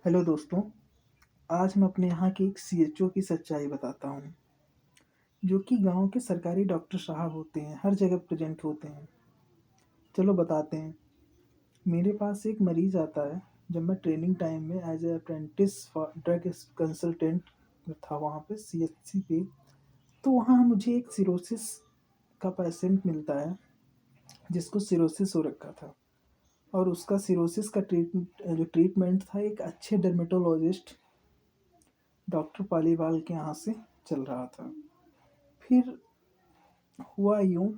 Hello दोस्तों, आज मैं अपने यहाँ के एक सीएचओ की सच्चाई बताता हूँ, जो कि गाँव के सरकारी डॉक्टर साहब होते हैं, हर जगह प्रेज़ेंट होते हैं। चलो बताते हैं। मेरे पास एक मरीज़ आता है, जब मैं ट्रेनिंग टाइम में as a apprentice for drug consultant था वहाँ पे सीएचसी पे, तो वहाँ मुझे एक सिरोसिस का पेशेंट मिलता है, जिसको सिरोसिस हो रखा था और उसका सिरोसिस का जो ट्रीटमेंट था एक अच्छे डर्मेटोलॉजिस्ट डॉक्टर पालीवाल के यहाँ से चल रहा था। फिर हुआ यूँ,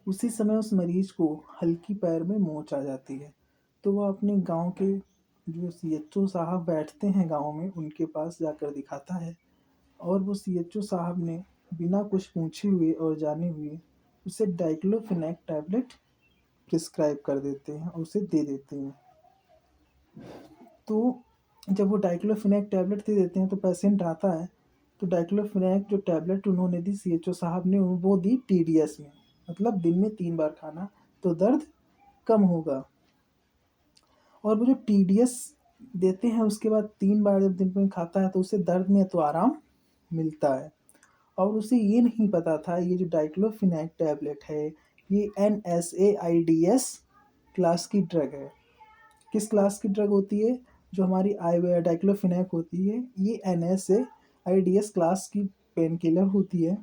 उसी समय उस मरीज को हल्की पैर में मोच आ जाती है। तो वह अपने गाँव के जो सीएचओ साहब बैठते हैं गाँव में, उनके पास जाकर दिखाता है और वो सीएचओ साहब ने बिना कुछ पूछे हुए और जाने हुए उसे डाइक्लोफेनेक टैबलेट प्रिस्क्राइब कर देते हैं और उसे दे देते हैं। तो जब वो डाइक्लोफेनेक टैबलेट दे देते हैं तो पेशेंट आता है, तो डाइक्लोफेनेक जो टैबलेट उन्होंने दी सीएचओ साहब ने, वो दी टीडीएस में, मतलब दिन में 3 बार खाना तो दर्द कम होगा। और वो जो टीडीएस देते हैं उसके बाद 3 बार जब दिन में खाता है तो उसे दर्द में तो आराम मिलता है। और उसे ये नहीं पता था ये जो डाइक्लोफेनेक टैबलेट है ये NSAIDs क्लास की ड्रग है। किस क्लास की ड्रग होती है? जो हमारी डाइक्लोफेनेक होती है ये NSAIDs क्लास की पेन किलर होती है,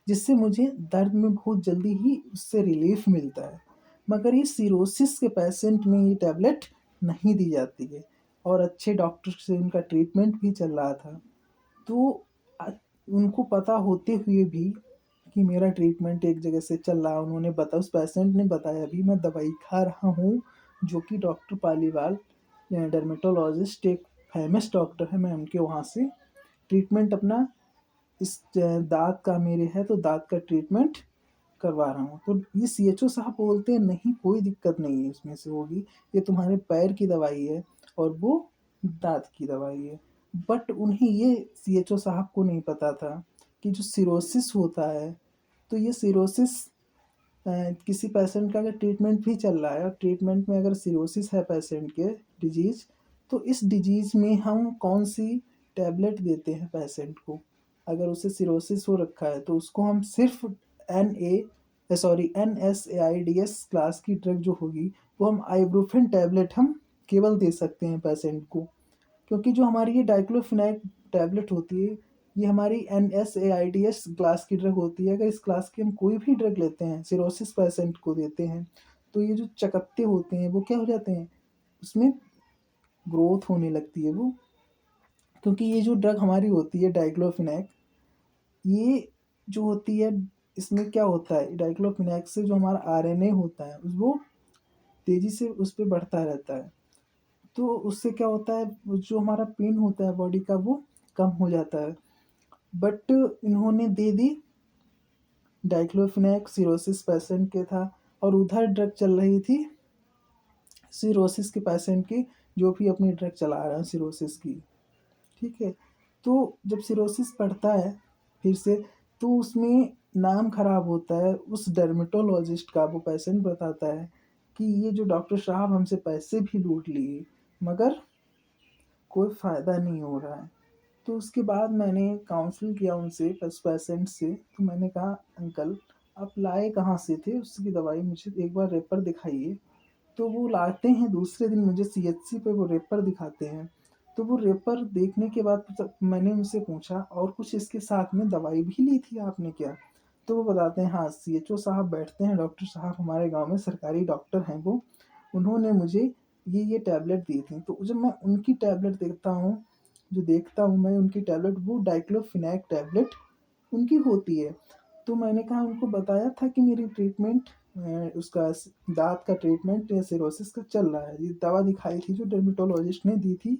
जिससे मुझे दर्द में बहुत जल्दी ही उससे रिलीफ मिलता है। मगर ये सिरोसिस के पेशेंट में ये टैबलेट नहीं दी जाती है और अच्छे डॉक्टर से उनका ट्रीटमेंट भी चल रहा था। तो उनको पता होते हुए भी कि मेरा ट्रीटमेंट एक जगह से चल रहा है, उन्होंने बताया, उस पेशेंट ने बताया भी मैं दवाई खा रहा हूँ, जो कि डॉक्टर पालीवाल डर्मेटोलॉजिस्ट एक फेमस डॉक्टर है, मैं उनके वहाँ से ट्रीटमेंट अपना इस दाँत का मेरे है तो दाँत का ट्रीटमेंट करवा रहा हूँ। तो ये सीएचओ साहब बोलते हैं नहीं कोई दिक्कत नहीं है इसमें से होगी, ये तुम्हारे पैर की दवाई है और वो दाँत की दवाई है। बट उन्हें ये सीएचओ साहब को नहीं पता था कि जो सिरोसिस होता है, तो ये सिरोसिस किसी पेशेंट का अगर ट्रीटमेंट भी चल रहा है और ट्रीटमेंट में अगर सिरोसिस है पेशेंट के डिजीज़, तो इस डिजीज़ में हम कौन-सी टैबलेट देते हैं पेशेंट को। अगर उसे सिरोसिस हो रखा है तो उसको हम सिर्फ़ NSAIDs क्लास की ड्रग जो होगी, वो हम आइब्रूफेन टैबलेट हम केवल दे सकते हैं पेशेंट को। क्योंकि जो हमारी ये डाइक्लोफेनेक टैबलेट होती है, ये हमारी NSAIDs क्लास की ड्रग होती है। अगर इस क्लास की हम कोई भी ड्रग लेते हैं, सिरोसिस पेशेंट को देते हैं, तो ये जो चकत्ते होते हैं, वो क्या हो जाते हैं, उसमें ग्रोथ होने लगती है वो। क्योंकि ये जो ड्रग हमारी होती है डाइक्लोफेनेक, ये जो होती है, इसमें क्या होता है, डाइक्लोफेनेक से जो हमारा आरएनए होता है, वो तेज़ी से उस पे बढ़ता रहता है। तो उससे क्या होता है, वो जो हमारा पेन होता है बॉडी का, वो कम हो जाता है। बट इन्होंने दे दी डाइक्लोफेनेक, सिरोसिस पेशेंट के था और उधर ड्रग चल रही थी सिरोसिस के पेशेंट की, जो भी अपनी ड्रग चला रहा है सिरोसिस की, ठीक है। तो जब सिरोसिस बढ़ता है फिर से, तो उसमें नाम खराब होता है उस डर्मेटोलॉजिस्ट का। वो पेशेंट बताता है कि ये जो डॉक्टर साहब हमसे पैसे भी लूट लिए, मगर कोई फ़ायदा नहीं हो रहा है। तो उसके बाद मैंने काउंसल किया उनसे, उस पेशेंट से। तो मैंने कहा, अंकल आप लाए कहाँ से थे उसकी दवाई, मुझे एक बार रेफ़र दिखाइए। तो वो लाते हैं, दूसरे दिन मुझे सीएचसी पे वो रेफ़र दिखाते हैं। तो वो रेफ़र देखने के बाद मैंने उनसे पूछा, और कुछ इसके साथ में दवाई भी ली थी आपने क्या? तो वो बताते हैं, हाँ सीएचओ साहब बैठते हैं, डॉक्टर साहब हमारे गाँव में सरकारी डॉक्टर हैं वो, उन्होंने मुझे ये टैबलेट दी थी। तो जब मैं उनकी टैबलेट देखता हूँ मैं उनकी टैबलेट, वो डाइक्लोफेनेक टैबलेट उनकी होती है। तो मैंने कहा, उनको बताया था कि मेरी ट्रीटमेंट उसका दाँत का ट्रीटमेंट या सिरोसिस का चल रहा है। ये दवा दिखाई थी जो डर्मेटोलॉजिस्ट ने दी थी।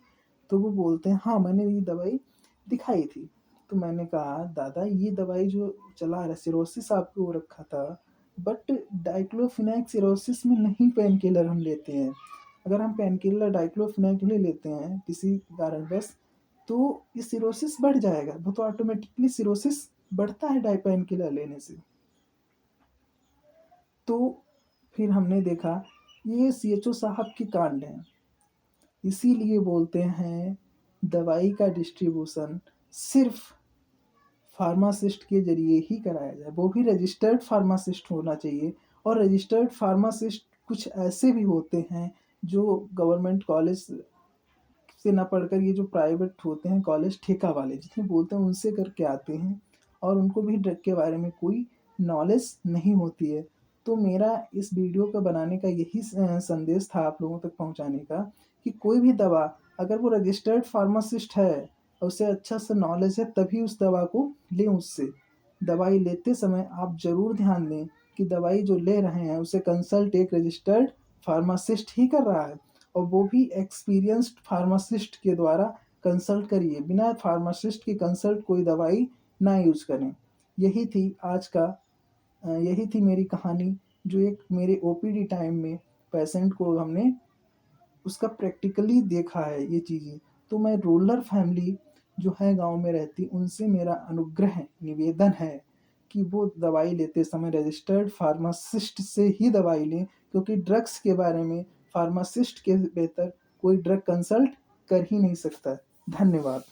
तो वो बोलते हैं, हाँ मैंने ये दवाई दिखाई थी। तो मैंने कहा, दादा ये दवाई जो चला रहा है सिरोसिस आपको हो रखा था, बट डाइक्लोफेनेक सिरोसिस में नहीं पेन किलर हम लेते हैं। अगर हम पेन किलर डाइक्लोफेनेक ले लेते हैं किसी कारणवश, तो ये सिरोसिस बढ़ जाएगा। वो तो ऑटोमेटिकली सिरोसिस बढ़ता है पेन किलर लेने से। तो फिर हमने देखा ये सीएचओ साहब की कांड है। इसीलिए बोलते हैं दवाई का डिस्ट्रीब्यूशन सिर्फ फार्मासिस्ट के ज़रिए ही कराया जाए, वो भी रजिस्टर्ड फार्मासिस्ट होना चाहिए। और रजिस्टर्ड फार्मासिस्ट कुछ ऐसे भी होते हैं जो गवर्नमेंट कॉलेज से ना पढ़कर ये जो प्राइवेट होते हैं कॉलेज ठेका वाले जिन्हें बोलते हैं, उनसे करके आते हैं और उनको भी ड्रग के बारे में कोई नॉलेज नहीं होती है। तो मेरा इस वीडियो को बनाने का यही संदेश था आप लोगों तक पहुंचाने का कि कोई भी दवा अगर वो रजिस्टर्ड फार्मासिस्ट है और उसे अच्छा सा नॉलेज है तभी उस दवा को लें उससे। दवाई लेते समय आप ज़रूर ध्यान दें कि दवाई जो ले रहे हैं उसे कंसल्ट एक रजिस्टर्ड फार्मासिस्ट ही कर रहा है, और वो भी एक्सपीरियंस्ड फार्मासिस्ट के द्वारा कंसल्ट करिए। बिना फार्मासिस्ट की कंसल्ट कोई दवाई ना यूज़ करें। यही थी आज का यही थी मेरी कहानी, जो एक मेरे ओपीडी टाइम में पेशेंट को हमने उसका प्रैक्टिकली देखा है ये चीज़ें। तो मैं रूरल फैमिली जो है गाँव में रहती, उनसे मेरा अनुग्रह निवेदन है कि वो दवाई लेते समय रजिस्टर्ड फार्मासिस्ट से ही दवाई लें, क्योंकि ड्रग्स के बारे में फार्मासिस्ट के बेहतर कोई ड्रग कंसल्ट कर ही नहीं सकता। धन्यवाद।